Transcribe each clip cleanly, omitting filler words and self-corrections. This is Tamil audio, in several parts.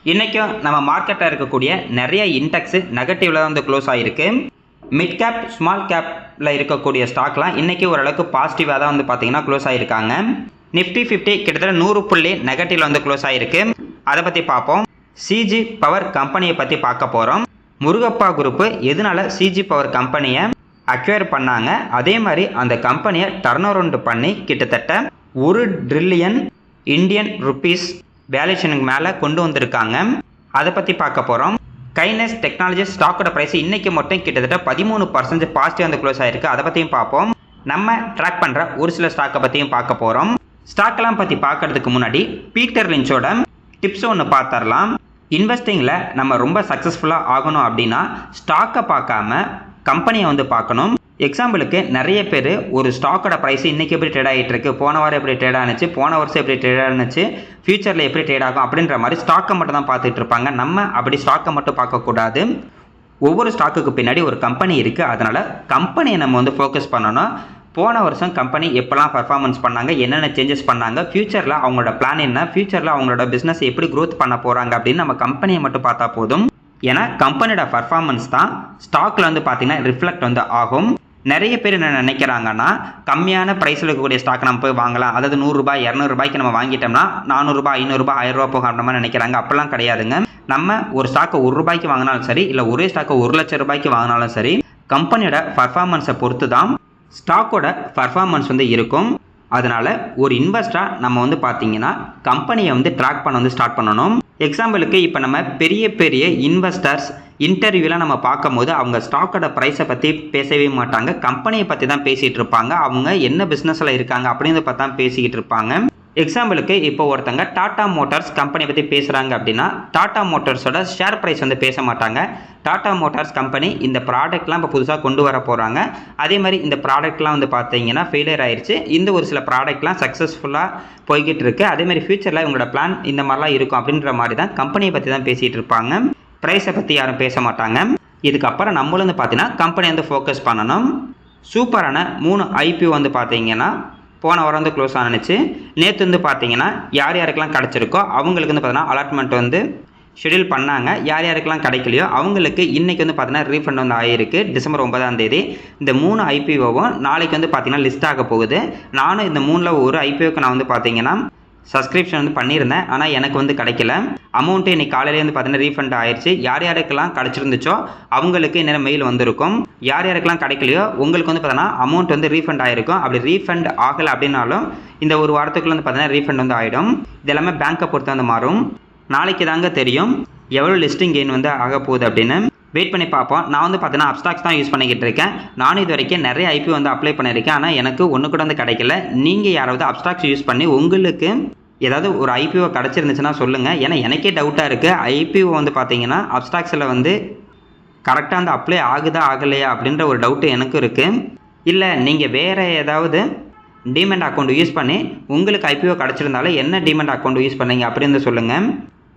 இன்றைக்கும் நம்ம மார்க்கெட்டில் இருக்கக்கூடிய நிறைய இண்டெக்ஸு நெகட்டிவில் தான் வந்து க்ளோஸ் ஆகிருக்கு. மிட் கேப் ஸ்மால் கேப்பில் இருக்கக்கூடிய ஸ்டாக்லாம் இன்றைக்கி ஓரளவுக்கு பாசிட்டிவாக தான் வந்து பார்த்தீங்கன்னா க்ளோஸ் ஆகிருக்காங்க. நிஃப்டி 50 கிட்டத்தட்ட 100 புள்ளி நெகட்டிவில் வந்து க்ளோஸ் ஆகிருக்கு. அதை பற்றி பார்ப்போம். சிஜி பவர் கம்பெனியை பற்றி பார்க்க போகிறோம். முருகப்பா குரூப்பு எதனால சிஜி பவர் கம்பெனியை அக்வயர் பண்ணாங்க, அதே மாதிரி அந்த கம்பெனியை டர்ன் அரவுண்ட் பண்ணி கிட்டத்தட்ட 1 ட்ரில்லியன் இந்தியன் ருப்பீஸ் வேல்யூஷனுக்கு மேலே கொண்டு வந்திருக்காங்க. அதை பற்றி பார்க்க போகிறோம். கைனஸ் டெக்னாலஜிஸ் ஸ்டாக்கோட ப்ரைஸ் இன்றைக்கி மட்டும் கிட்டத்தட்ட 13% பாசிட்டிவ் வந்து க்ளோஸ் ஆகிருக்கு. அதை பற்றியும் பார்ப்போம். நம்ம ட்ராக் பண்ணுற ஒரு சில ஸ்டாக்கை பற்றியும் பார்க்க போகிறோம். ஸ்டாக்கெல்லாம் பற்றி பார்க்கறதுக்கு முன்னாடி பீட்டர் லிஞ்சோட டிப்ஸ் ஒன்று பார்த்துடலாம். இன்வெஸ்டிங்கில் நம்ம ரொம்ப சக்ஸஸ்ஃபுல்லாக ஆகணும் அப்படின்னா ஸ்டாக்கை பார்க்காம கம்பெனியை வந்து பார்க்கணும். எக்ஸாம்பிளுக்கு நிறைய பேர் ஒரு ஸ்டாக்கோட ப்ரைஸ் இன்றைக்கி எப்படி ட்ரேட் ஆகிட்டு இருக்கு, போன வாரம் எப்படி ட்ரேட் ஆனிச்சு, போன வருஷம் எப்படி ட்ரேட் ஆனிச்சு, ஃபியூச்சரில் எப்படி ட்ரேட் ஆகும் அப்படின்ற மாதிரி ஸ்டாக்கை மட்டும் தான் பார்த்துட்டு இருப்பாங்க. நம்ம அப்படி ஸ்டாக்கை மட்டும் பார்க்கக்கூடாது. ஒவ்வொரு ஸ்டாக்குக்கு பின்னாடி ஒரு கம்பெனி இருக்குது. அதனால் கம்பெனியை நம்ம வந்து ஃபோக்கஸ் பண்ணணும். போன வருஷம் கம்பெனி எப்போல்லாம் பர்ஃபார்மன்ஸ் பண்ணாங்க, என்னென்ன சேஞ்சஸ் பண்ணாங்க, ஃபியூச்சரில் அவங்களோட பிளான் என்ன, ஃபியூச்சரில் அவங்களோட பிஸ்னஸ் எப்படி க்ரோத் பண்ண போகிறாங்க அப்படின்னு நம்ம கம்பெனியை மட்டும் பார்த்தா போதும். ஏன்னா கம்பெனியோட பர்ஃபார்மன்ஸ் தான் ஸ்டாக்கில் வந்து பார்த்தீங்கன்னா ரிஃப்ளெக்ட் வந்து ஆகும். நிறைய பேர் என்ன நினைக்கிறாங்கன்னா, கம்மியான ப்ரைஸில் இருக்கக்கூடிய ஸ்டாக் நம்ம போய் வாங்கலாம், அதாவது 100 ரூபாய் 200 ரூபாய்க்கு நம்ம வாங்கிட்டோம்னா 400 ரூபாய் 500 ரூபாய் 1000 ரூபாய் போகும் அப்படின்ற மாதிரி நினைக்கிறாங்க. அப்பெல்லாம் கிடையாதுங்க. நம்ம ஒரு ஸ்டாக்கை 1 ரூபாய்க்கு வாங்கினாலும் சரி, இல்லை ஒரே ஸ்டாக்கை 1 லட்சம் ரூபாய்க்கு வாங்கினாலும் சரி, கம்பெனியோட பர்ஃபார்மன்ஸை பொறுத்து தான் ஸ்டாக்கோட பர்ஃபார்மன்ஸ் வந்து இருக்கும். அதனால் ஒரு இன்வெஸ்டராக நம்ம வந்து பார்த்தீங்கன்னா கம்பெனியை வந்து ட்ராக் பண்ண வந்து ஸ்டார்ட் பண்ணணும். எக்ஸாம்பிளுக்கு இப்போ நம்ம பெரிய பெரிய இன்வெஸ்டர்ஸ் இன்டர்வியூலாம் நம்ம பார்க்கும்போது அவங்க ஸ்டாக்கோட ப்ரைஸை பற்றி பேசவே மாட்டாங்க, கம்பெனியை பற்றி தான் பேசிகிட்டு இருப்பாங்க. அவங்க என்ன பிஸ்னஸில் இருக்காங்க அப்படின்னு பார்த்து தான் பேசிக்கிட்டு இருப்பாங்க. எக்ஸாம்பிளுக்கு இப்போ ஒருத்தங்க டாடா மோட்டார்ஸ் கம்பெனி பற்றி பேசுகிறாங்க அப்படின்னா டாடா மோட்டார்ஸோட ஷேர் ப்ரைஸ் வந்து பேச மாட்டாங்க. டாடா மோட்டார்ஸ் கம்பெனி இந்த ப்ராடக்ட்லாம் இப்போ புதுசாக கொண்டு வர போகிறாங்க, அதே மாதிரி இந்த ப்ராடக்ட்லாம் வந்து பார்த்தீங்கன்னா ஃபெயிலியர் ஆயிடுச்சு, இந்த ஒரு சில ப்ராடக்ட்லாம் சக்ஸஸ்ஃபுல்லாக போய்கிட்டு இருக்கு, அதேமாதிரி ஃபியூச்சரில் இவங்களோட பிளான் இந்த மாதிரிலாம் இருக்கும் அப்படின்ற மாதிரி தான் கம்பெனியை பற்றி தான் பேசிகிட்டு இருப்பாங்க. ப்ரைஸை பற்றி யாரும் பேச மாட்டாங்க. இதுக்கப்புறம் நம்மளும் வந்து பார்த்தீங்கன்னா கம்பெனி வந்து ஃபோக்கஸ் பண்ணணும். சூப்பரான 3 ஐபிஓ வந்து பார்த்தீங்கன்னா போன வாரம் வந்து க்ளோஸ் ஆனிச்சு. நேற்று வந்து பார்த்தீங்கன்னா யார் யாருக்கெல்லாம் கிடச்சிருக்கோ அவங்களுக்கு வந்து பார்த்தீங்கன்னா அலாட்மெண்ட் வந்து ஷெடியூல் பண்ணாங்க. யார் யாருக்கெல்லாம் கிடைக்கலையோ அவங்களுக்கு இன்றைக்கி வந்து பார்த்தீங்கன்னா ரீஃபண்ட் வந்து ஆகிருக்கு. டிசம்பர் 9ஆம் தேதி இந்த 3 ஐபிஓவும் நாளைக்கு வந்து பார்த்தீங்கன்னா லிஸ்ட் ஆக போகுது. நானும் இந்த 3ல் ஒரு ஐபிஓக்கு நான் வந்து பார்த்தீங்கன்னா சப்ஸ்கிரிப்ஷன் வந்து பண்ணியிருந்தேன், ஆனால் எனக்கு வந்து கிடைக்கல. அமௌண்ட்டு இன்றைக்கி காலையிலே வந்து பார்த்தீங்கன்னா ரீஃபண்ட் ஆயிடுச்சு. யார் யாருக்கெல்லாம் கிடச்சிருந்துச்சோ அவங்களுக்கு இன்னும் மெயில் வந்திருக்கும். யார் யாருக்கெல்லாம் கிடைக்கலையோ உங்களுக்கு வந்து பார்த்தீங்கன்னா அமௌண்ட் வந்து ரீஃபண்ட் ஆகிருக்கும். அப்படி ரீஃபண்ட் ஆகலை அப்படின்னாலும் இந்த ஒரு வாரத்துக்குள்ளே வந்து பார்த்தீங்கன்னா ரீஃபண்ட் வந்து ஆகிடும். இது எல்லாமே பேங்க்கை பொறுத்து வந்து மாறும். நாளைக்கு தாங்க தெரியும் எவ்வளோ லிஸ்டிங் கெயின் வந்து ஆக போகுது அப்படின்னு. வெயிட் பண்ணி பார்ப்போம். நான் வந்து பார்த்தீங்கன்னா அப்ஸ்டாக்ஸ் தான் யூஸ் பண்ணிக்கிட்டு இருக்கேன். நானும் இது வரைக்கும் நிறைய ஐபி வந்து அப்ளை பண்ணியிருக்கேன், ஆனால் எனக்கு ஒன்று கூட வந்து கிடைக்கல. நீங்கள் யாராவது அப்ஸ்டாக்ஸ் யூஸ் பண்ணி உங்களுக்கு ஏதாவது ஒரு ஐபிஓ கிடச்சிருந்துச்சுன்னா சொல்லுங்கள். ஏன்னா எனக்கே டவுட்டாக இருக்குது. ஐபிஓ வந்து பார்த்தீங்கன்னா அப்ஸ்டாக்ஸில் வந்து கரெக்டாக அந்த அப்ளை ஆகுதா ஆகலையா அப்படின்ற ஒரு டவுட்டு எனக்கும் இருக்குது. இல்லை நீங்கள் வேறு ஏதாவது டிமெண்ட் அக்கௌண்ட் யூஸ் பண்ணி உங்களுக்கு ஐபிஓ கிடச்சிருந்தாலும் என்ன டிமெண்ட் அக்கௌண்ட் யூஸ் பண்ணீங்க அப்படின்னு சொல்லுங்கள்.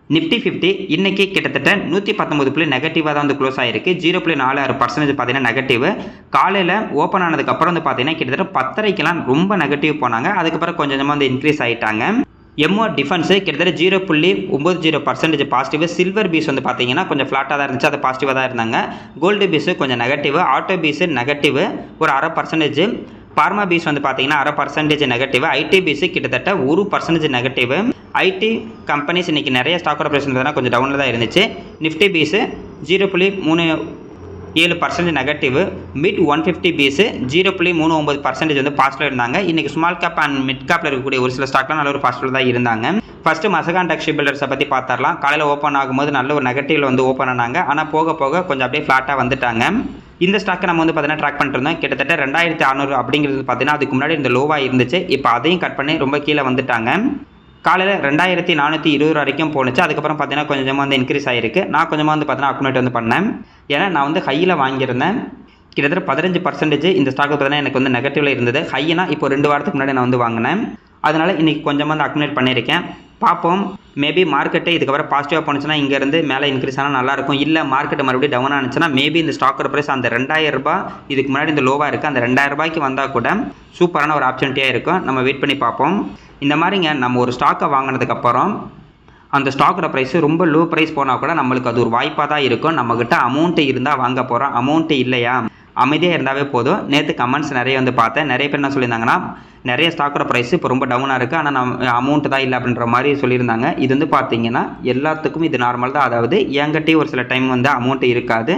நிஃப்டி 50 இன்றைக்கி கிட்டத்தட்ட 119 புள்ளி நெகட்டிவாக தான் வந்து க்ளோஸ் ஆகிருக்கு. 0.46% பார்த்தீங்கன்னா நெகட்டிவ். காலையில் ஓப்பன் ஆனதுக்கப்புறம் வந்து பார்த்தீங்கன்னா கிட்டத்தட்ட 10:30க்கெல்லாம் ரொம்ப நெகட்டிவ் போனாங்க. அதுக்கப்புறம் கொஞ்சம் கொஞ்சமாக வந்து இன்க்ரீஸ் ஆகிட்டாங்க. எம்ஓ டிஃபென்ஸு கிட்டத்தட்ட 0.90% பாசிட்டிவ். சில்வர் பீஸ் வந்து பார்த்தீங்கன்னா கொஞ்சம் ஃப்ளாட்டாக தான் இருந்துச்சு, அது பாசிட்டிவாக தான் இருந்தாங்க. கோல்டு பீஸு கொஞ்சம் நெகட்டிவ். ஆட்டோ பீஸு நெகட்டிவ் ஒரு 0.5%. பார்மா பீஸ் வந்து பார்த்தீங்கன்னா 0.5% நெகட்டிவ். ஐடி பீஸு கிட்டத்தட்ட 1% நெகட்டிவ். ஐடி கம்பெனிஸ் இன்றைக்கி நிறைய ஸ்டாக்கோட ப்ரைஸ் வந்து கொஞ்சம் டவுனில் தான் இருந்துச்சு. நிஃப்டி பீஸு 0.37% நெகட்டிவ். மிட் 150 பீஸு 0.39% வந்து பாசிட்டிவ் இருந்தாங்க. இன்றைக்கி ஸ்மால் கேப் அண்ட் மிட் கேப்பில் இருக்கக்கூடிய ஒரு சில ஸ்டாக்லாம் நல்ல ஒரு பாசிட்டிவ் தான் இருந்தாங்க. ஃபஸ்ட்டு மசகான் டெக் பில்டர்ஸை பற்றி பார்த்துடலாம். காலையில் ஓப்பன் ஆகும்போது நல்ல ஒரு நெகட்டிவில் வந்து ஓப்பன் ஆனாங்க, ஆனால் போக போக கொஞ்சம் அப்படியே ஃப்ளாட்டாக வந்துட்டாங்க. இந்த ஸ்டாக்கை நம்ம வந்து பார்த்தீங்கன்னா ட்ராக் பண்ணிருந்தோம். கிட்டத்தட்ட 2600 அப்படிங்கிறது பார்த்தீங்கன்னா அதுக்கு முன்னாடி இந்த லோவாக இருந்துச்சு. இப்போ அதையும் கட் பண்ணி ரொம்ப கீழே வந்துட்டாங்க. காலையில் 2420 வரைக்கும் போணுச்சு. அதுக்கப்புறம் பார்த்தீங்கன்னா கொஞ்சமாக வந்து இன்க்ரீஸ் ஆகிருக்கு. நான் கொஞ்சமாக வந்து பார்த்தீங்கன்னா அக்குமுலேட் வந்து பண்ணேன். ஏன்னா நான் வந்து ஹையில் வாங்கியிருந்தேன். கிட்டத்தட்ட 15% இந்த ஸ்டாக் பார்த்தீங்கன்னா எனக்கு வந்து நெகட்டிவில் இருந்தது. ஹைனா இப்போ 2 வாரத்துக்கு முன்னாடி நான் வந்து வாங்கினேன். அதனால் இன்றைக்கி கொஞ்சமாக வந்து அக்குமுலேட் பண்ணியிருக்கேன். பார்ப்போம். மேபி மார்க்கெட்டு இதுக்கப்புறம் பாசிட்டிவாக போனுச்சுன்னா இங்கேருந்து மேலே இன்க்ரீஸ் ஆனால் நல்லாயிருக்கும். இல்லை மார்க்கெட்டு மறுபடியும் டவுன் ஆனிச்சுன்னா மேபி இந்த ஸ்டாக்கோட ப்ரைஸ் அந்த 2000 ரூபாய் இதுக்கு முன்னாடி இந்த லோவாக இருக்குது, அந்த 2000 ரூபாய்க்கு வந்தால் கூட சூப்பரான ஒரு ஆப்பர்ச்சுனிட்டியாக இருக்கும். நம்ம வெயிட் பண்ணி பார்ப்போம். இந்த மாதிரிங்க நம்ம ஒரு ஸ்டாக்கை வாங்கினதுக்கப்புறம் அந்த ஸ்டாக்கோட ப்ரைஸ் ரொம்ப லோ ப்ரைஸ் போனால் கூட நம்மளுக்கு அது ஒரு வாய்ப்பாக தான் இருக்கும். நம்மக்கிட்ட அமௌண்ட்டு இருந்தால் வாங்க போகிறோம், அமௌண்ட்டு இல்லையா அமைதியாக இருந்தாவே போதும். நேற்று கமெண்ட்ஸ் நிறைய வந்து பார்த்தேன். நிறைய பேர் என்ன சொல்லியிருந்தாங்கன்னா, நிறைய ஸ்டாக்கோட ப்ரைஸ் இப்போ ரொம்ப டவுனாக இருக்குது, ஆனால் நம்ம அமௌண்ட்டு தான் இல்லை அப்படின்ற மாதிரி சொல்லியிருந்தாங்க. இது வந்து பார்த்தீங்கன்னா எல்லாத்துக்கும் இது நார்மல் தான். அதாவது என்கிட்டயும் ஒரு சில டைம் வந்து அமௌண்ட்டு இருக்காது.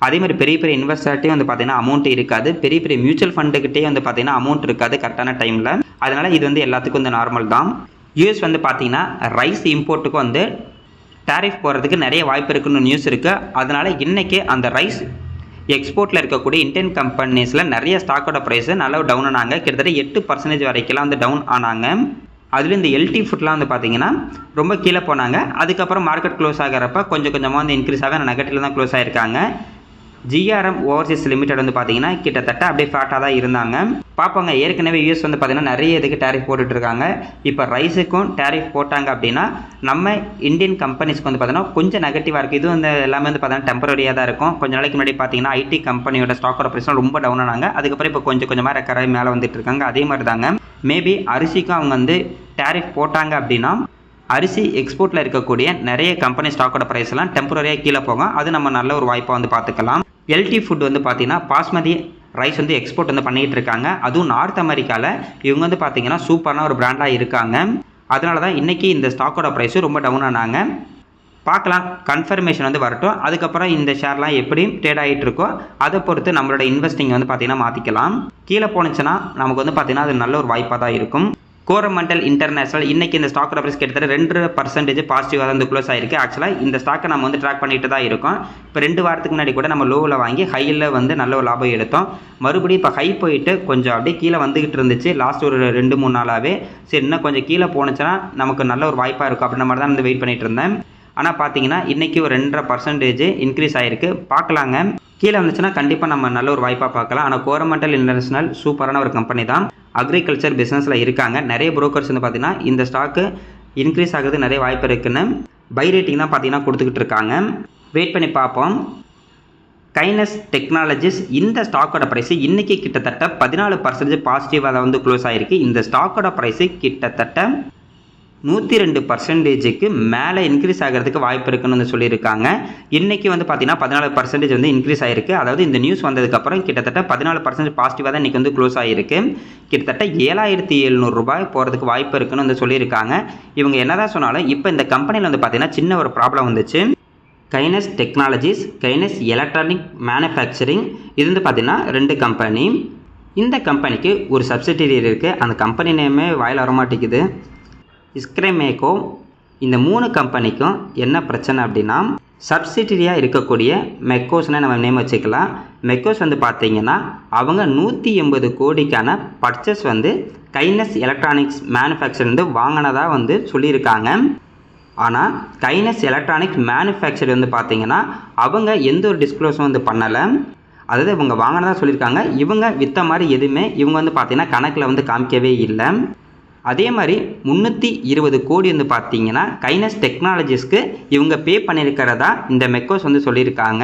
அதே மாதிரி பெரிய பெரிய இன்வெஸ்டர்ட்டையும் வந்து பார்த்தீங்கன்னா அமௌண்ட் இருக்காது. பெரிய பெரிய மியூச்சுவல் ஃபண்டுக்கிட்டே வந்து பார்த்தீங்கன்னா அமௌண்ட் இருக்காது கரெக்டான டைமில். அதனால் இது வந்து எல்லாத்துக்கும் வந்து நார்மல் தான். யூஎஸ் வந்து பார்த்தீங்கன்னா ரைஸ் இம்போர்ட்டுக்கு வந்து டேரிஃப் போகிறதுக்கு நிறைய வாய்ப்பு இருக்குன்னு நியூஸ் இருக்குது. அதனால் இன்றைக்கி அந்த ரைஸ் எக்ஸ்போர்ட்டில் இருக்கக்கூடிய இந்தியன் கம்பெனிஸில் நிறைய ஸ்டாக்கோட ப்ரைஸு நல்லா டவுன் ஆனாங்க. கிட்டத்தட்ட 8% வரைக்கும்லாம் வந்து டவுன் ஆனாங்க. அதுலேயும் இந்த எல்டி ஃபுட்லாம் வந்து பார்த்தீங்கன்னா ரொம்ப கீழே போனாங்க. அதுக்கப்புறம் மார்க்கெட் க்ளோஸ் ஆகிறப்ப கொஞ்சம் கொஞ்சமாக வந்து இன்க்ரீஸ் ஆக நெகட்டிவில் தான் க்ளோஸ் ஆகிருக்காங்க. ஜிஆர்எம் ஓவர்சீஸ் லிமிடெட் வந்து பார்த்தீங்கன்னா கிட்டத்தட்ட அப்படியே ஃப்ளாட்டாக தான் இருந்தாங்க. பார்ப்பாங்க ஏற்கனவே யூஎஸ் வந்து பார்த்தீங்கன்னா நிறைய இதுக்கு டேரிஃப் போட்டுட்ருக்காங்க. இப்போ ரைஸுக்கும் டேரிஃப் போட்டாங்க அப்படின்னா நம்ம இந்தியன் கம்பெனிஸ்க்கு வந்து பார்த்தீங்கன்னா கொஞ்சம் நெகட்டிவாக இருக்குது. இது வந்து எல்லாமே வந்து பார்த்தீங்கன்னா டெம்பரரியாக தான் இருக்கும். கொஞ்சம் நாளைக்கு முன்னாடி பார்த்தீங்கன்னா ஐடி கம்பெனியோட ஸ்டாக்கோட ப்ரைஸ்லாம் ரொம்ப டவுன் ஆனாங்க. அதுக்கப்புறம் இப்போ கொஞ்சம் கொஞ்சமாக ரெக்கராகி மேலே வந்துட்டு இருக்காங்க. அதே மாதிரி தாங்க மேபி அரிசிக்கும் அவங்க வந்து டேரிஃப் போட்டாங்க அப்படின்னா அரிசி எக்ஸ்போர்ட்டில் இருக்கக்கூடிய நிறைய கம்பெனி ஸ்டாக்கோட ப்ரைஸ்லாம் டெம்பரரியாக கீழே போகும். அது நம்ம நல்ல ஒரு வாய்ப்பாக வந்து பார்த்துக்கலாம். எல்டி ஃபுட் வந்து பார்த்தீங்கன்னா பாஸ்மதி ரைஸ் வந்து எக்ஸ்போர்ட் வந்து பண்ணிகிட்டு இருக்காங்க. அதுவும் நார்த் அமெரிக்காவில் இவங்க வந்து பார்த்தீங்கன்னா சூப்பரான ஒரு பிராண்டாக இருக்காங்க. அதனால தான் இன்றைக்கி இந்த ஸ்டாக்கோட ப்ரைஸும் ரொம்ப டவுன் ஆனாங்க. பார்க்கலாம், கன்ஃபர்மேஷன் வந்து வரட்டும். அதுக்கப்புறம் இந்த ஷேர்லாம் எப்படி ட்ரேட் ஆகிட்டு இருக்கோ அதை பொறுத்து நம்மளோட இன்வெஸ்டிங் வந்து பார்த்தீங்கன்னா மாற்றிக்கலாம். கீழே போணுச்சுன்னா நமக்கு வந்து பார்த்தீங்கன்னா அது நல்ல ஒரு வாய்ப்பாக தான் இருக்கும். கோரமண்டல் இன்டர்நேஷனல் இன்றைக்கி இந்த ஸ்டாக்கோட ப்ரைஸ் கிட்டத்தட்ட 2% பாசிட்டிவாக தான் வந்து க்ளோஸ் ஆகிருக்கு. ஆக்சுவலாக இந்த ஸ்டாக்கை நம்ம வந்து ட்ராக் பண்ணிட்டு தான் இருக்கோம். இப்போ 2 வாரத்துக்கு முன்னாடி கூட நம்ம லோவில் வாங்கி ஹையில் வந்து நல்ல ஒரு லாபம் எடுத்தோம். மறுபடியும் இப்போ ஹை போயிட்டு கொஞ்சம் அப்படியே கீழே வந்துக்கிட்டு இருந்துச்சு லாஸ்ட் ஒரு 2-3 நாளாகவே. சரி இன்னும் கொஞ்சம் கீழே போணுச்சுன்னா நமக்கு நல்ல ஒரு வாய்ப்பாக இருக்கும் அப்படின்ற மாதிரி தான் வந்து வெயிட் பண்ணிட்டு இருந்தேன். ஆனால் பார்த்தீங்கன்னா இன்றைக்கி ஒரு 2.5% இன்க்ரீஸ் ஆகிருக்கு. பார்க்கலாங்க, கீழே வந்துச்சுன்னா கண்டிப்பாக நம்ம நல்ல ஒரு வாய்ப்பாக பார்க்கலாம். ஆனால் கோரமண்டல் இன்டர்நேஷனல் சூப்பரான ஒரு கம்பெனி தான். அக்ரிகல்ச்சர் பிஸ்னஸில் இருக்காங்க. நிறைய புரோக்கர்ஸ் வந்து பார்த்தீங்கன்னா இந்த ஸ்டாக்கு இன்க்ரீஸ் ஆகிறது நிறைய வாய்ப்பு இருக்குன்னு பை ரேட்டிங் தான் பார்த்தீங்கன்னா கொடுத்துக்கிட்டு இருக்காங்க. வெயிட் பண்ணி பார்ப்போம். கைனஸ் டெக்னாலஜிஸ் இந்த ஸ்டாக்கோட ப்ரைஸு இன்றைக்கி கிட்டத்தட்ட 14% பாசிட்டிவாக வந்து க்ளோஸ் ஆகிருக்கு. இந்த ஸ்டாக்கோட ப்ரைஸு கிட்டத்தட்ட 102%க்கு மேலே இன்க்ரீஸ் ஆகிறதுக்கு வாய்ப்பு இருக்குன்னு வந்து சொல்லியிருக்காங்க. இன்றைக்கி வந்து பார்த்தீங்கன்னா 14% வந்து இன்க்ரீஸ் ஆகிருக்கு. அதாவது இந்த நியூஸ் வந்ததுக்கப்புறம் கிட்டத்தட்ட 14% பாசிட்டிவாக தான் இன்றைக்கி வந்து க்ளோஸ் ஆகிருக்கு. கிட்டத்தட்ட 7,700 ரூபாய் போகிறதுக்கு வாய்ப்பு இருக்குன்னு வந்து சொல்லியிருக்காங்க. இவங்க என்ன தான் சொன்னாலும் இப்போ இந்த கம்பெனியில் வந்து பார்த்தீங்கன்னா சின்ன ஒரு ப்ராப்ளம் வந்துச்சு. கைனஸ் டெக்னாலஜிஸ், கைனஸ் எலக்ட்ரானிக் மேனுஃபேக்சரிங், இது வந்து பார்த்தீங்கன்னா 2 கம்பெனி. இந்த கம்பெனிக்கு ஒரு சப்சிடரி இருக்குது. அந்த கம்பெனி நேமே வாயில் வரமாட்டேங்குது. இஸ்க்ரேமேக்கோ. இந்த 3 கம்பெனிக்கும் என்ன பிரச்சனை அப்படின்னா சப்சிடரியாக இருக்கக்கூடிய மெக்கோஸ்னே நம்ம நேம் வச்சுக்கலாம். மெக்கோஸ் வந்து பார்த்தீங்கன்னா அவங்க 180 கோடிக்கான பர்ச்சேஸ் வந்து கைனஸ் எலக்ட்ரானிக்ஸ் மேனுஃபேக்சர் வந்து வாங்கினதாக வந்து சொல்லியிருக்காங்க. ஆனால் கைனஸ் எலக்ட்ரானிக்ஸ் மேனுஃபேக்சர் வந்து பார்த்தீங்கன்னா அவங்க எந்த ஒரு டிஸ்க்ளோஸும் வந்து பண்ணலை. அதாவது இவங்க வாங்கினதாக சொல்லியிருக்காங்க. இவங்க விற்ற மாதிரி எதுவுமே இவங்க வந்து பார்த்தீங்கன்னா கணக்கில் வந்து காமிக்கவே இல்லை. அதே மாதிரி 320 கோடி வந்து பார்த்தீங்கன்னா கைனஸ் டெக்னாலஜிஸ்க்கு இவங்க பே பண்ணியிருக்கிறதா இந்த மெக்கோஸ் வந்து சொல்லியிருக்காங்க.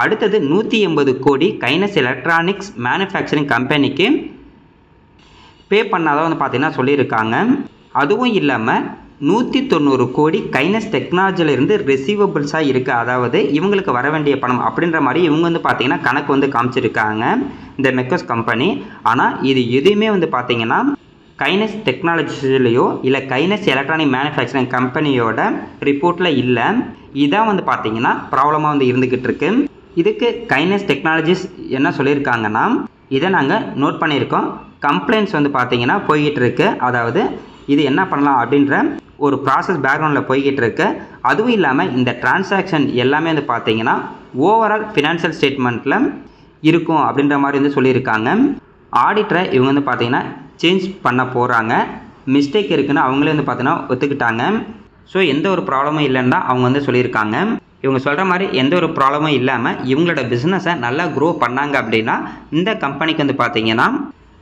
அடுத்தது 180 கோடி கைனஸ் எலக்ட்ரானிக்ஸ் மேனுஃபேக்சரிங் கம்பெனிக்கு பே பண்ணாதான் வந்து பார்த்தீங்கன்னா சொல்லியிருக்காங்க. அதுவும் இல்லாமல் 190 கோடி கைனஸ் டெக்னாலஜியிலேருந்து ரிசீவபிள்ஸாக இருக்குது. அதாவது இவங்களுக்கு வர வேண்டிய பணம் அப்படின்ற மாதிரி இவங்க வந்து பார்த்தீங்கன்னா கணக்கு வந்து காமிச்சிருக்காங்க இந்த மெக்கோஸ் கம்பெனி. ஆனால் இது எதுவுமே வந்து பார்த்தீங்கன்னா கைனஸ் டெக்னாலஜிஸ்லையோ இல்லை கைனஸ் எலக்ட்ரானிக் மேனுஃபேக்சரிங் கம்பெனியோட ரிப்போர்ட்டில் இல்லை. இதான் வந்து பார்த்தீங்கன்னா ப்ராப்ளமாக வந்து இருந்துக்கிட்டு இருக்கு. இதுக்கு கைனஸ் டெக்னாலஜிஸ் என்ன சொல்லியிருக்காங்கன்னா இதை நாங்கள் நோட் பண்ணியிருக்கோம். கம்ப்ளைண்ட்ஸ் வந்து பார்த்தீங்கன்னா போய்கிட்டு இருக்கு. அதாவது இது என்ன பண்ணலாம் அப்படின்ற ஒரு ப்ராசஸ் பேக்ரவுண்டில் போய்கிட்டு இருக்கு. அதுவும் இல்லாமல் இந்த டிரான்சாக்ஷன் எல்லாமே வந்து பார்த்தீங்கன்னா ஓவரால் ஃபினான்ஷியல் ஸ்டேட்மெண்ட்டில் இருக்கும் அப்படின்ற மாதிரி வந்து சொல்லியிருக்காங்க. ஆடிட்டரை இவங்க வந்து பார்த்தீங்கன்னா சேஞ்ச் பண்ண போகிறாங்க. மிஸ்டேக் இருக்குன்னு அவங்களே வந்து பார்த்தீங்கன்னா ஒத்துக்கிட்டாங்க. ஸோ எந்த ஒரு ப்ராப்ளமும் இல்லைன்னு தான் அவங்க வந்து சொல்லியிருக்காங்க. இவங்க சொல்கிற மாதிரி எந்த ஒரு ப்ராப்ளமும் இல்லாமல் இவங்களோட பிஸ்னஸை நல்லா க்ரோ பண்ணாங்க அப்படின்னா இந்த கம்பெனிக்கு வந்து பார்த்தீங்கன்னா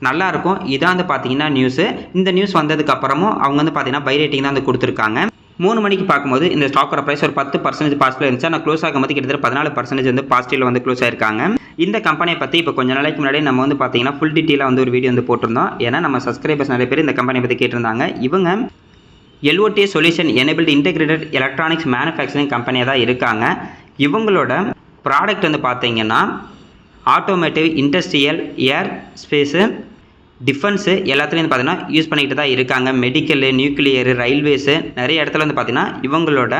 நல்லாயிருக்கும். இதான் வந்து பார்த்தீங்கன்னா நியூஸு. இந்த நியூஸ் வந்ததுக்கப்புறமும் அவங்க வந்து பார்த்தீங்கன்னா பை ரேட்டிங் தான் வந்து கொடுத்துருக்காங்க. 3 மணிக்கு பார்க்கும்போது இந்த ஸ்டாக்கோட ப்ரைஸ் ஒரு 10% பாசிட்டிவ் இருந்துச்சு. ஆனால் க்ளோஸ் ஆகும்போது கிட்டத்தட்ட 14% வந்து பாசிட்டிவில் வந்து க்ளோஸ் ஆயிருக்காங்க. இந்த கம்பெனியை பற்றி இப்போ கொஞ்சம் நாளைக்கு முன்னாடி நம்ம வந்து பார்த்தீங்கன்னா ஃபுல் டீட்டெயிலாக வந்து ஒரு வீடியோ வந்து போட்டிருந்தோம். ஏன்னா நம்ம சப்ஸ்கிரைபர்ஸ் நிறைய பேர் இந்த கம்பெனியை பற்றி கேட்டிருந்தாங்க. இவங்க LOT solution enabled integrated electronics manufacturing கம்பெனியாக தான் இருக்காங்க. இவங்களோட ப்ராடக்ட் வந்து பார்த்தீங்கன்னா ஆட்டோமேட்டிவ், இண்டஸ்ட்ரியல், ஏர் ஸ்பேஸு, டிஃபென்ஸு எல்லாத்துலேயும் பார்த்தீங்கன்னா யூஸ் பண்ணிக்கிட்டு தான் இருக்காங்க. மெடிக்கலு, நியூக்ளியரு, ரயில்வேஸு நிறைய இடத்துல வந்து பார்த்தீங்கன்னா இவங்களோட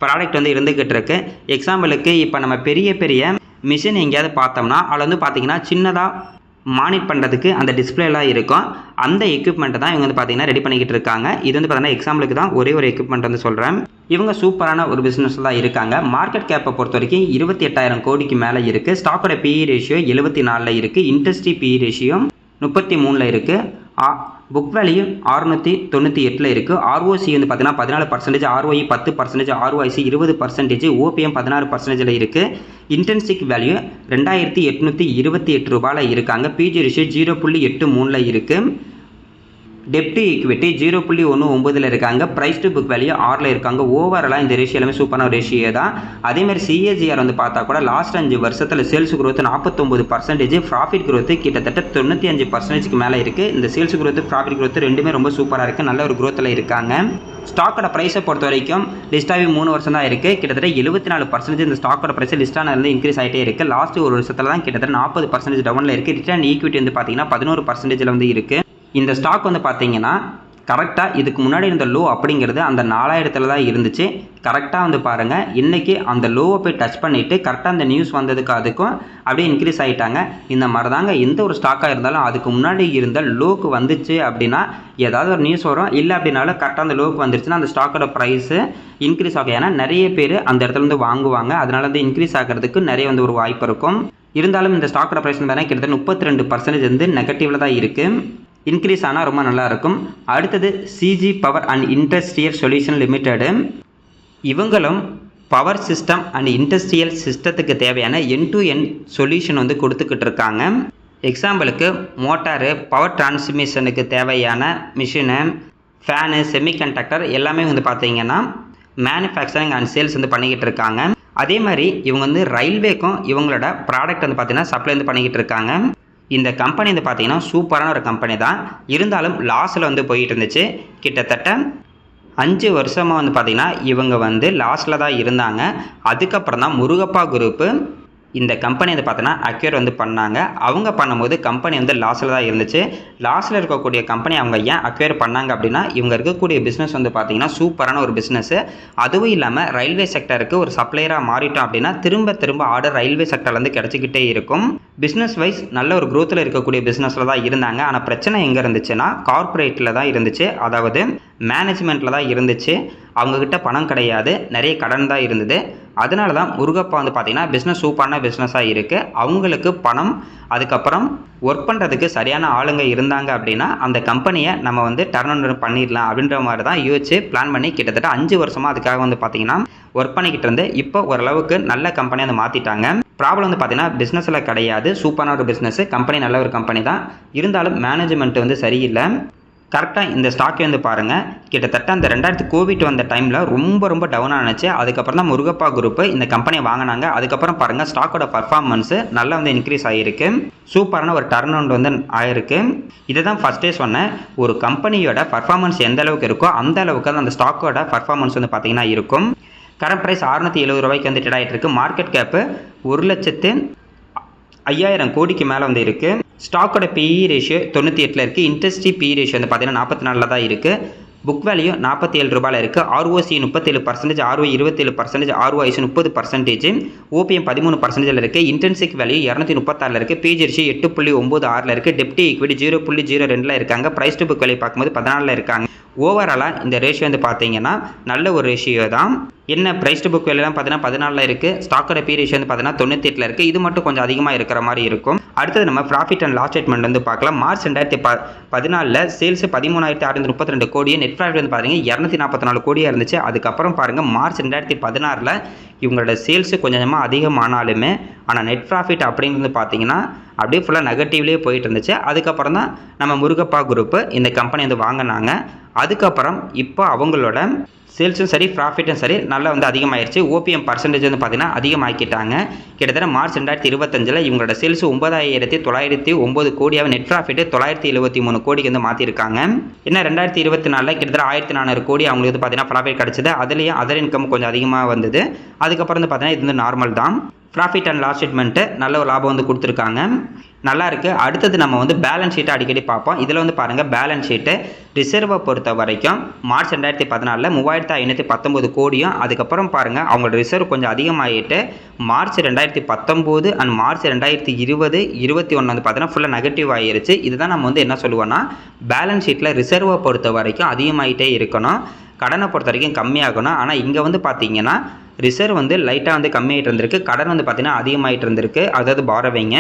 ப்ராடக்ட் வந்து இருந்துக்கிட்டு இருக்கு. எக்ஸாம்பிளுக்கு இப்போ நம்ம பெரிய பெரிய மிஷின் எங்கேயாவது பார்த்தோம்னா அதில் வந்து பார்த்தீங்கன்னா சின்னதாக மானிட் பண்ணுறதுக்கு அந்த டிஸ்பிளேலாம் இருக்கும். அந்த எக்யூப்மெண்ட்டை தான் இவங்க வந்து பார்த்தீங்கன்னா ரெடி பண்ணிக்கிட்டு இருக்காங்க. இது வந்து பார்த்தீங்கன்னா எக்ஸாம்பிளுக்கு தான் ஒரே ஒரு எக்யூப்மெண்ட் வந்து சொல்கிறேன். இவங்க சூப்பரான ஒரு பிஸ்னஸ் தான் இருக்காங்க. மார்க்கெட் கேப்பை பொறுத்த வரைக்கும் 28,000 கோடிக்கு மேலே இருக்குது. ஸ்டாக்கோட PE ரேஷியோ 74 இருக்குது. இண்டஸ்ட்ரி PE ரேஷியோ 33 இருக்குது. புக் வேல்யூ 698 இருக்குது. ROC வந்து பார்த்தீங்கன்னா 14%, ROE 10%, ROIC 20%, OPM 16% இருக்குது. இன்டென்சிக் வேல்யூ 2,828 ரூபாயில் இருக்காங்க. PG ரேஷியோ 0.83 இருக்குது. டெப்ட் ஈக்விட்டி 0.19 இருக்காங்க. ப்ரைஸ் டு புக் வேல்யூ 6 இருக்காங்க. ஓவராலாக இந்த ரேஷியோ எல்லாமே சூப்பரான ரேஷியோ தான். அதேமாதிரி CAGR வந்து பார்த்தா கூட லாஸ்ட் 5 வருஷத்தில் சேல்ஸ் growth 49%, ப்ராஃபிட் growth கிட்டத்தட்ட 95%க்கு மேலே இருக்குது. இந்த சேல்ஸ் growth, ப்ராஃபிட் growth ரெண்டுமே ரொம்ப சூப்பராக இருக்குது. நல்ல ஒரு growthல இருக்காங்க. ஸ்டாக்கோட ப்ரைஸை பொறுத்த வரைக்கும் லிஸ்டாகி 3 வருஷம் தான் இருக்குது. கிட்டத்தட்ட 74% இந்த ஸ்டாக்கோட ப்ரைஸ் லிஸ்டானது இன்க்ரீஸ் ஆகிட்டே இருக்குது. லாஸ்ட் ஒரு வருஷத்தில் தான் கிட்டத்தட்ட 40% டவுனில் இருக்குது. ரிட்டர்ன் ஈக்விட்டி வந்து பார்த்தீங்கன்னா 11% வந்து இருக்குது. இந்த ஸ்டாக் வந்து பார்த்தீங்கன்னா கரெக்டாக இதுக்கு முன்னாடி இருந்த லோ அப்படிங்கிறது அந்த 4000 தான் இருந்துச்சு. கரெக்டாக வந்து பாருங்கள், இன்றைக்கி அந்த லோவை போய் டச் பண்ணிவிட்டு கரெக்டாக அந்த நியூஸ் வந்ததுக்கு அதுக்கும் அப்படியே இன்க்ரீஸ் ஆகிட்டாங்க. இந்த மாதிரி தாங்க எந்த ஒரு ஸ்டாக்காக இருந்தாலும் அதுக்கு முன்னாடி இருந்த லோக்கு வந்துச்சு அப்படின்னா ஏதாவது ஒரு நியூஸ் வரும். இல்லை அப்படின்னாலும் கரெக்டாக அந்த லோக்கு வந்துருச்சுன்னா அந்த ஸ்டாக்கோட ப்ரைஸு இன்க்ரீஸ் ஆகும். ஏன்னா நிறைய பேர் அந்த இடத்துல வந்து வாங்குவாங்க. அதனால வந்து இன்க்ரீஸ் ஆகிறதுக்கு நிறைய வந்து ஒரு வாய்ப்பு இருக்கும். இருந்தாலும் இந்த ஸ்டாக்கோட ப்ரைஸ் வந்து கிட்டத்தட்ட 32% வந்து நெகட்டிவில் தான் இருக்குது. இன்க்ரீஸ் ஆனால் ரொம்ப நல்லாயிருக்கும். அடுத்தது CG power and industrial solution limited. இவங்களும் பவர் சிஸ்டம் அண்ட் இண்டஸ்ட்ரியல் சிஸ்டத்துக்கு தேவையான end-to-end சொல்யூஷன் வந்து கொடுத்துக்கிட்டு இருக்காங்க. எக்ஸாம்பிளுக்கு மோட்டாரு, பவர் டிரான்ஸ்மிஷனுக்கு தேவையான மிஷினு, ஃபேனு, செமிகண்டக்டர் எல்லாமே வந்து பார்த்தீங்கன்னா மேனுஃபேக்சரிங் அண்ட் சேல்ஸ் வந்து பண்ணிக்கிட்டு இருக்காங்க. அதே மாதிரி இவங்க வந்து ரயில்வேக்கும் இவங்களோட ப்ராடக்ட் வந்து பார்த்தீங்கன்னா சப்ளை வந்து பண்ணிக்கிட்டு இருக்காங்க. இந்த கம்பெனி வந்து பார்த்தீங்கன்னா சூப்பரான ஒரு கம்பெனி தான். இருந்தாலும் லாஸில் வந்து போயிட்டு இருந்துச்சு. கிட்டத்தட்ட 5 வருஷமாக வந்து பார்த்தீங்கன்னா இவங்க வந்து லாஸில் தான் இருந்தாங்க. அதுக்கப்புறம் தான் முருகப்பா குரூப்பு இந்த கம்பெனி வந்து பார்த்தீங்கன்னா அக்யூர் வந்து பண்ணாங்க. அவங்க பண்ணும்போது கம்பெனி வந்து லாஸில் தான் இருந்துச்சு. லாஸில் இருக்கக்கூடிய கம்பெனி அவங்க ஏன் அக்யூர் பண்ணாங்க அப்படின்னா இவங்க இருக்கக்கூடிய பிஸ்னஸ் வந்து பார்த்தீங்கன்னா சூப்பரான ஒரு பிஸ்னஸ். அதுவும் இல்லாமல் ரயில்வே செக்டருக்கு ஒரு சப்ளையராக மாறிட்டோம் அப்படின்னா திரும்ப ஆர்டர் ரயில்வே செக்டர்லேருந்து கிடச்சிக்கிட்டே இருக்கும். பிஸ்னஸ் வைஸ் நல்ல ஒரு க்ரோத்தில் இருக்கக்கூடிய பிஸ்னஸில் தான் இருந்தாங்க. ஆனால் பிரச்சனை எங்கே இருந்துச்சுன்னா கார்ப்பரேட்டில் தான் இருந்துச்சு. அதாவது மேனேஜ்மெண்ட்டில் தான் இருந்துச்சு. அவங்கக்கிட்ட பணம் கிடையாது, நிறைய கடன் தான் இருந்தது. அதனால தான் முருகப்பா வந்து பார்த்திங்கன்னா பிஸ்னஸ் சூப்பரான பிஸ்னஸாக இருக்குது. அவங்களுக்கு பணம், அதுக்கப்புறம் ஒர்க் பண்ணுறதுக்கு சரியான ஆளுங்க இருந்தாங்க அப்படின்னா அந்த கம்பெனியை நம்ம வந்து டர்ன் ஓவர் பண்ணிடலாம் அப்படின்ற மாதிரி தான் யோசிச்சு பிளான் பண்ணி கிட்டத்தட்ட 5 வருஷமாக அதுக்காக வந்து பார்த்திங்கன்னா ஒர்க் பண்ணிக்கிட்டு இருந்து இப்போ ஓரளவுக்கு நல்ல கம்பெனியை வந்து மாற்றிட்டாங்க. ப்ராப்ளம் வந்து பார்த்திங்கன்னா பிஸ்னஸில் கிடையாது, சூப்பரான ஒரு பிஸ்னஸ், கம்பெனி நல்ல ஒரு கம்பெனி தான். இருந்தாலும் மேனேஜ்மெண்ட் வந்து சரியில்லை. கரெக்டாக இந்த ஸ்டாக்கே வந்து பாருங்கள், கிட்டத்தட்ட அந்த 2000 கோவிட் வந்த டைமில் ரொம்ப டவுன் ஆனிச்சு. அதுக்கப்புறம் தான் முருகப்பா குரூப்பு இந்த கம்பெனியை வாங்கினாங்க. அதுக்கப்புறம் பாருங்கள் ஸ்டாக்கோட பர்ஃபார்மன்ஸு நல்லா வந்து இன்க்ரீஸ் ஆகிருக்கு. சூப்பரான ஒரு டர்ன் அரவுண்ட் வந்து ஆயிருக்கு. இதை தான் ஃபஸ்ட்டே சொன்னேன், ஒரு கம்பெனியோட பர்ஃபார்மன்ஸ் எந்த அளவுக்கு இருக்கோ அந்த அளவுக்கு தான் அந்த ஸ்டாக்கோட பர்ஃபார்மன்ஸ் வந்து பார்த்திங்கன்னா இருக்கும். கரண்ட் ப்ரைஸ் 670 ரூபாய்க்கு வந்து ட்ரேட் ஆகிட்டு இருக்குது. மார்க்கெட் கேப்பு 1,05,000 கோடிக்கு மேலே வந்து இருக்குது. ஸ்டாக்கோட PE ரேஷியோ 98 இருக்குது. இண்டஸ்ட்ரி PE ரேஷியோ வந்து பார்த்தீங்கன்னா 44 தான் இருக்குது. புக் வேல்யூ 47 ரூபாயில் இருக்குது. ROC 37%, ROE 27%, ROIC 30%, OPM 13% இருக்குது. இன்டென்சிக் வேல்யூ 236 இருக்குது. PG ரேஷியோ 8.96 இருக்குது. டெப்ட் ஈக்விட்டி 0.02 இருக்காங்க. ப்ரைஸ் டு புக் வேல்யூ பார்க்கும்போது 14 இருக்காங்க. ஓவராலாக இந்த ரேஷியோ வந்து பார்த்தீங்கன்னா நல்ல ஒரு ரேஷியோ தான். என்ன ப்ரைஸ் டு புக் வேல்யூலாம் பார்த்தீங்கன்னா 14 இருக்குது. ஸ்டாக்கோட PE ரேஷியோ வந்து பார்த்தீங்கன்னா 98 இருக்குது. இது மட்டும் கொஞ்சம் அதிகமாக இருக்கிற மாதிரி இருக்கும். அடுத்தது நம்ம ப்ராஃபிட் அண்ட் லாஸ் ஸ்டேட்மெண்ட் வந்து பார்க்கலாம். மார்ச் 2014 சேல்ஸ் 13,632 கோடி, நெட் ப்ராஃபிட் வந்து பார்த்தீங்கன்னா 244 கோடியாக இருந்துச்சு. அதுக்கப்புறம் பாருங்கள் மார்ச் 2016 இவங்களோட சேல்ஸு கொஞ்சமாக அதிகமானாலுமே ஆனால் நெட் ப்ராஃபிட் அப்படிங்கிறது பார்த்தீங்கன்னா அப்படியே ஃபுல்லாக நெகட்டிவ்லேயே போயிட்டு இருந்துச்சு. அதுக்கப்புறம் தான் நம்ம முருகப்பா குரூப்பு இந்த கம்பெனி வந்து வாங்கினாங்க. அதுக்கப்புறம் இப்போ அவங்களோட சேல்ஸும் சரி ப்ராஃபிட்டும் சரி நல்லா வந்து அதிகமாகிடுச்சு. ஓபிஎம் பர்சன்டேஜ் வந்து பார்த்தீங்கன்னா அதிகமாக்கிட்டாங்க. கிட்டத்தட்ட மார்ச் 2025 இவங்களோட சேல்ஸ் 9,909 கோடியாக, நெட் ப்ராஃபிட் 973 கோடிக்கு வந்து மாற்றிருக்காங்க. ஏன்னா 2024 கிட்டத்தட்ட 1,400 கோடி அவங்களுக்கு வந்து பார்த்தீங்கன்னா ப்ராஃபிட் கிடச்சிது. அதுலேயும் அதர் இன்கம் கொஞ்சம் அதிகமாக வந்தது. அதுக்கப்புறம் வந்து பார்த்தீங்கன்னா இது வந்து நார்மல் தான். ப்ராஃபிட் அண்ட் லாஸ் ஸ்டேட்மெண்ட்டு நல்ல ஒரு லாபம் வந்து கொடுத்துருக்காங்க. நல்லா இருக்குது. அடுத்தது நம்ம வந்து பேலன்ஸ் ஷீட்டை அடிக்கடி பார்ப்போம். இதில் வந்து பாருங்கள், பேலன்ஸ் ஷீட்டு ரிசர்வை பொறுத்த வரைக்கும் மார்ச் 2014 3,519 கோடியும், அதுக்கப்புறம் பாருங்கள் அவங்களோட ரிசர்வ் கொஞ்சம் அதிகமாகிட்டு மார்ச் 2019 அண்ட் மார்ச் 2020, 21 வந்து பார்த்தீங்கன்னா ஃபுல்லாக நெகட்டிவ் ஆகிருச்சு. இதுதான் நம்ம வந்து என்ன சொல்லுவோன்னா, பேலன்ஸ் ஷீட்டில் ரிசர்வை பொறுத்த வரைக்கும் அதிகமாகிட்டே இருக்கணும், கடனை பொறுத்த வரைக்கும் கம்மியாகணும். ஆனால் இங்கே வந்து பார்த்தீங்கன்னா ரிசர்வ் வந்து லைட்டாக வந்து கம்மியாகிட்டு இருந்திருக்கு, கடன் வந்து பார்த்தீங்கன்னா அதிகமாகிட்டு இருந்திருக்கு, அதாவது பாரோவிங்க.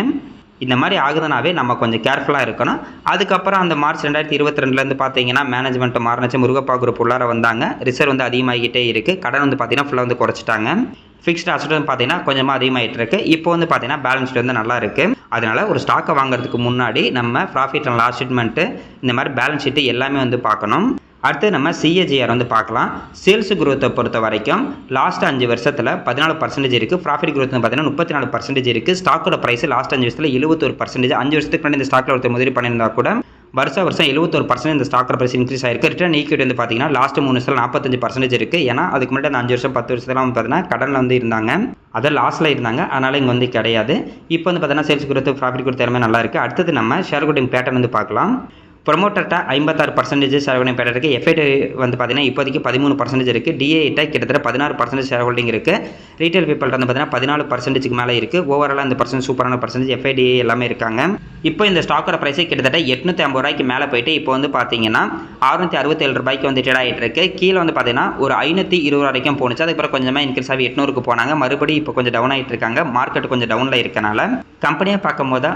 இந்த மாதிரி ஆகுதுனாவே நம்ம கொஞ்சம் கேர்ஃபுல்லாக இருக்கணும். அதுக்கப்புறம் அந்த மார்ச் 2022 பார்த்தீங்கன்னா மேனேஜ்மெண்ட் மாறினச்சு, முருகப்பா குரூப் உள்ளார வந்தாங்க, ரிசர்வ் வந்து அதிகமாகிட்டே இருக்குது, கடன் வந்து பார்த்தீங்கன்னா ஃபுல்லாக வந்து குறைச்சிட்டாங்க. ஃபிக்ஸ்ட் அசட் வந்து பார்த்தீங்கன்னா கொஞ்சமாக அதிகமாகிட்டு இருக்குது. இப்போ வந்து பார்த்தீங்கன்னா பேலன்ஸ் ஷீட் வந்து நல்லா இருக்குது. அதனால் ஒரு ஸ்டாக்கை வாங்குறதுக்கு முன்னாடி நம்ம ப்ராஃபிட் அண்ட் லாஸ் ஸ்டேட்மெண்ட்டு இந்த மாதிரி பேலன்ஸ் ஷீட்டு எல்லாமே வந்து பார்க்கணும். அடுத்து நம்ம சிஏஜிஆர் வந்து பார்க்கலாம். சேல்ஸ் குரோத்தை பொறுத்த வரைக்கும் லாஸ்ட் 5 வருஷத்தில் 14% இருக்குது. ப்ராஃபிட் குரோத் பார்த்தீங்கன்னா 34% இருக்குது. ஸ்டாக்கோட ப்ரைஸ் லாஸ்ட் 5 வருஷத்தில் 71%. 5 வருஷத்துக்கு முன்னாடி இந்த ஸ்டாக்கில் ஒருத்தர் முதலீடு பண்ணியிருந்தா கூட வருஷம் 71% இந்த ஸ்டாக்கோட ப்ரைஸ் இன்க்ரீஸ் ஆயிருக்கு. ரிட்டர்ன் ஈக்விட்டி வந்து பார்த்தீங்கன்னா லாஸ்ட் 3 வருஷத்தில் 45% இருக்குது. ஏன்னா அதுக்கு முன்னாடி அந்த 5 வருஷம் 10 வருஷத்துலாம் வந்து பார்த்தீங்கன்னா கடனில் வந்து இருந்தாங்க, அதை லாஸில் இருந்தாங்க, அதனால் இங்கே வந்து கிடையாது. இப்போ வந்து பார்த்தீங்கன்னா சேல்ஸ் குரோத், ப்ராஃபிட் குரோத் எல்லாமே நல்லா இருக்குது. அடுத்தது நம்ம ஷேர் ஹோல்டிங் பேட்டர்ன் வந்து பார்க்கலாம். ப்ரொமோட்டர்கிட்ட 56% ஷேர் ஹோல்டிங் பேட்டர் இருக்குது. எஃப்ஐடி வந்து பார்த்தீங்கன்னா இப்போதைக்கு 13% இருக்குது. டிஏட்ட கிட்டத்தட்ட 16% ஷேர் ஹோல்டிங் இருக்குது. ரீட்டைல் பீப்பிள்கிட்ட வந்து பார்த்தீங்கன்னா 14%க்கு மேலே இருக்குது. ஓவராலாக இந்த பர்சன்ட் சூப்பரான பர்சன்டேஜ் எஃப்ஐடிஏ எல்லாமே இருக்காங்க. இப்போ இந்த ஸ்டாக்கோட ப்ரைஸே கிட்டத்தட்ட 850 ரூபாய்க்கு மேலே போயிட்டு இப்போ வந்து பார்த்தீங்கன்னா 667 ரூபாய்க்கு வந்து ட்ரேட் ஆகிட்டு இருக்குது. கீழே வந்து பார்த்தீங்கன்னா ஒரு 520 வரைக்கும் போணுச்சு. அதுக்கப்புறம் கொஞ்சமாக இன்க்ரீஸ் ஆகி 800க்கு போனாங்க. மறுபடியும் இப்போ கொஞ்சம் டவுன் ஆகிட்டு இருக்காங்க. மார்க்கெட் கொஞ்சம் டவுனில் இருக்கனால கம்பெனியை பார்க்கும்போது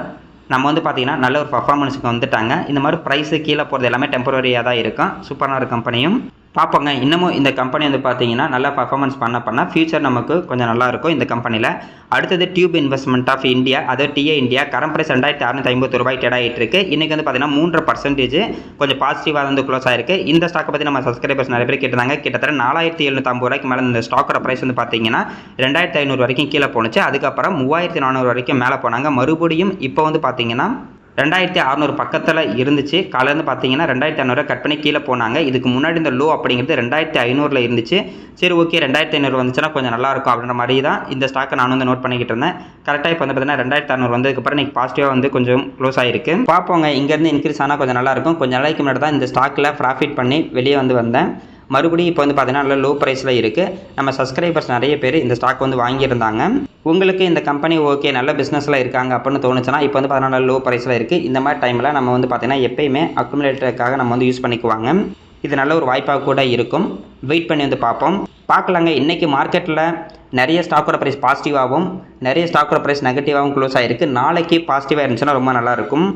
நம்ம வந்து பார்த்தீங்கன்னா நல்ல ஒரு பர்ஃபார்மன்ஸுக்கு வந்துட்டாங்க. இந்த மாதிரி ப்ரைஸு கீழே போகிறது எல்லாமே டெம்பரரியாக தான் இருக்கும். சூப்பரான ஒரு கம்பெனியும் பார்ப்போங்க. இன்னமும் இந்த கம்பெனி வந்து பார்த்தீங்கன்னா நல்லா பர்ஃபார்மன்ஸ் பண்ண ஃபியூச்சர் நமக்கு கொஞ்சம் நல்லாயிருக்கும் இந்த கம்பெனியில். அடுத்தது டியூப் இன்வெஸ்ட்மெண்ட் ஆஃப் இந்தியா, அதாவது டிஏ இந்தியா, கரண்ட் ப்ரைஸ் 2,650 ரூபாய் ட்ரேட் ஆகிட்டு இருக்கு. இன்றைக்கி வந்து பார்த்தீங்கன்னா 3% கொஞ்சம் பாசிட்டிவாக வந்து க்ளோஸ் ஆயிருக்கு. இந்த ஸ்டாக்கை பற்றி நம்ம சப்ஸ்கிரைபர்ஸ் நிறைய பேர் கேட்டிருந்தாங்க. கிட்டத்தட்ட 4,750 ரூபாய்க்கு மேலே இந்த ஸ்டாக்கோட ப்ரைஸ் வந்து பார்த்தீங்கன்னா 2,500 வரைக்கும் கீழே போணுச்சு. அதுக்கப்புறம் 3,400 வரைக்கும் மேலே போனாங்க. மறுபடியும் இப்போ வந்து பார்த்தீங்கன்னா 2,600 பக்கத்தில் இருந்துச்சு. காலேருந்து பார்த்தீங்கன்னா 2,500 கட் பண்ணி கீழே போனாங்க. இதுக்கு முன்னாடி இந்த லோ அப்படிங்கிறது 2,500 இருந்துச்சு. சரி, ஓகே, 2,500 வந்துச்சுன்னா கொஞ்சம் நல்லாயிருக்கும் அப்படின்ற மாதிரி தான் இந்த ஸ்டாக்கை நான் வந்து நோட் பண்ணிக்கிட்டு இருந்தேன். கரெக்டாக இப்போ வந்து பார்த்தீங்கன்னா 2,600 வந்ததுக்கப்புறம் இன்றைக்கி பாசிட்டிவாக வந்து கொஞ்சம் க்ளோஸ் ஆகிருக்கு. பார்ப்போங்க, இங்கேருந்து இன்க்ரீஸ் ஆனால் கொஞ்சம் நல்லாயிருக்கும். கொஞ்சம் நாளைக்கு முன்னாடி தான் இந்த ஸ்டாக்கில் ப்ராஃபிட் பண்ணி வெளியே வந்து வந்தேன். மறுபடியும் இப்போ வந்து பார்த்தீங்கன்னா நல்ல லோ ப்ரைஸில் இருக்குது. நம்ம சப்ஸ்கிரைபர்ஸ் நிறைய பேர் இந்த ஸ்டாக் வந்து வாங்கியிருந்தாங்க. உங்களுக்கு இந்த கம்பெனி ஓகே நல்ல பிஸ்னஸில் இருக்காங்க அப்படின்னு தோணுச்சுன்னா இப்போ வந்து பார்த்தீங்கன்னா நல்ல லோ ப்ரைஸில் இருக்குது. இந்த மாதிரி டைமில் நம்ம வந்து பார்த்தீங்கன்னா எப்பயுமே அக்குமுலேட்டருக்காக நம்ம வந்து யூஸ் பண்ணிக்குவாங்க. இது நல்ல ஒரு வாய்ப்பாக கூட இருக்கும். வெயிட் பண்ணி வந்து பார்க்கலாங்க. இன்றைக்கி மார்க்கெட்டில் நிறைய ஸ்டாக்கோட ப்ரைஸ் பாசிட்டிவாகவும் நிறைய ஸ்டாக்கோட ப்ரைஸ் நெகட்டிவாகவும் க்ளோஸ் ஆகிருக்கு. நாளைக்கு பாசிட்டிவாக இருந்துச்சுன்னா ரொம்ப நல்லாயிருக்கும்.